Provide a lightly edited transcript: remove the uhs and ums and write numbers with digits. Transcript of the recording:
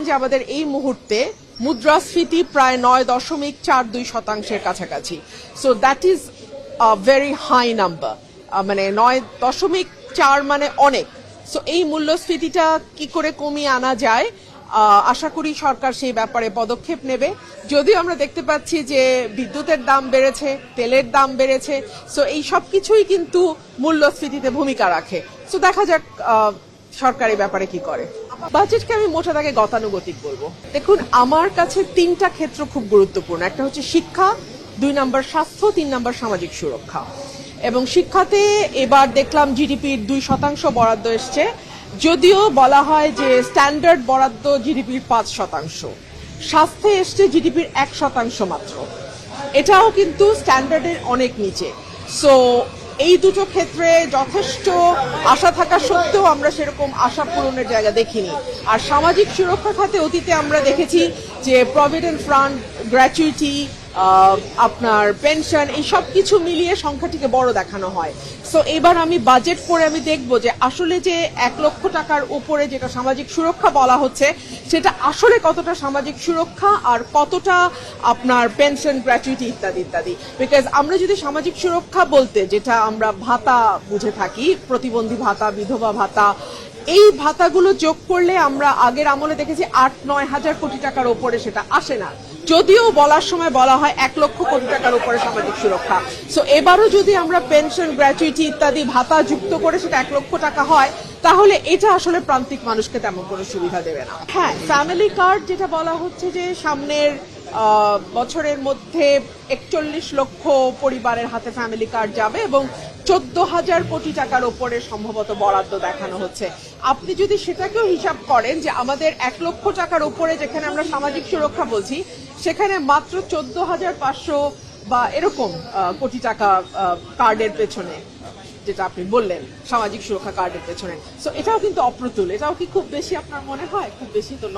যে আমাদের এই মুহূর্তে মুদ্রাস্ফীতি প্রায় 9.42% কাছাকাছি। So that is very high number, মানে 9.4 মানে অনেক। সো এই মূল্যস্ফীতিটা কি করে কমিয়ে আনা যায়, আশা করি সরকার সেই ব্যাপারে পদক্ষেপ নেবে। যদিও আমরা দেখতে পাচ্ছি যে বিদ্যুতের দাম বেড়েছে, তেলের দাম বেড়েছে, সো এই সব কিছুই কিন্তু মূল্যস্ফীতিতে ভূমিকা রাখে। সো দেখা যাক সরকার এই ব্যাপারে কি করে। বাজেটকে আমি মোটা দাগে গতানুগতিক বলবো। দেখুন, আমার কাছে তিনটা ক্ষেত্র খুব গুরুত্বপূর্ণ। একটা হচ্ছে শিক্ষা, 2 নম্বর স্বাস্থ্য, 3 নম্বর সামাজিক সুরক্ষা। এবং শিক্ষাতে এবার দেখলাম জিডিপির 2% বরাদ্দ এসছে, যদিও বলা হয় যে স্ট্যান্ডার্ড বরাদ্দ জিডিপির 5%। স্বাস্থ্যে এসছে জিডিপির 1% মাত্র, এটাও কিন্তু স্ট্যান্ডার্ডের অনেক নিচে। সো এই দুটো ক্ষেত্রে যথেষ্ট আশা থাকা সত্ত্বেও আমরা সেরকম আশা পূরণের জায়গা দেখিনি। আর সামাজিক সুরক্ষা খাতে অতীতে আমরা দেখেছি যে প্রভিডেন্ট ফান্ড, গ্র্যাচুইটি, আপনার পেনশন, এই সব কিছু মিলিয়ে সংখ্যাটিকে বড় দেখানো হয়। সো এবার আমি বাজেট পড়ে আমি দেখব যে আসলে যে 1 লক্ষ টাকার উপরে যেটা সামাজিক সুরক্ষা বলা হচ্ছে সেটা আসলে কতটা সামাজিক সুরক্ষা আর কতটা আপনার পেনশন, গ্র্যাচুইটি ইত্যাদি ইত্যাদি। বিকজ আমরা যদি সামাজিক সুরক্ষা বলতে যেটা আমরা ভাতা বুঝে থাকি, প্রতিবন্ধী ভাতা, বিধবা ভাতা, এই ভাতাগুলো যোগ করলে আমরা আগের আমলে দেখেছি 8-9 হাজার কোটি টাকার উপরে সেটা আসে না। যদিও বলার সময় বলা হয় 1 লক্ষ কোটি টাকার উপরে সামাজিক সুরক্ষা। সো এবারও যদি আমরা পেনশন, গ্র্যাচুইটি ইত্যাদি ভাতা যুক্ত করে সেটা 1 লক্ষ টাকা হয়, তাহলে এটা আসলে প্রান্তিক মানুষকে তেমন কোনো সুবিধা দেবে না। হ্যাঁ, ফ্যামিলি কার্ড যেটা বলা হচ্ছে যে সামনের বছরের মধ্যে 41 লক্ষ পরিবারের হাতে ফ্যামিলি কার্ড যাবে এবং 14,000 কোটি টাকার উপরে সম্ভবত বরাদ্দ দেখানো হচ্ছে। আপনি যদি সেটাকেও হিসাব করেন যে আমাদের 1 লক্ষ টাকার উপরে যেখানে আমরা সামাজিক সুরক্ষা বলছি, সেখানে মাত্র 14,500 বা এরকম কোটি টাকা কার্ডের পেছনে, যেটা আপনি বললেন সামাজিক সুরক্ষা কার্ডের পেছনে। সো এটাও কিন্তু অপ্রতুল। এটাও কি খুব বেশি আপনার মনে হয়? খুব বেশি তো নয়।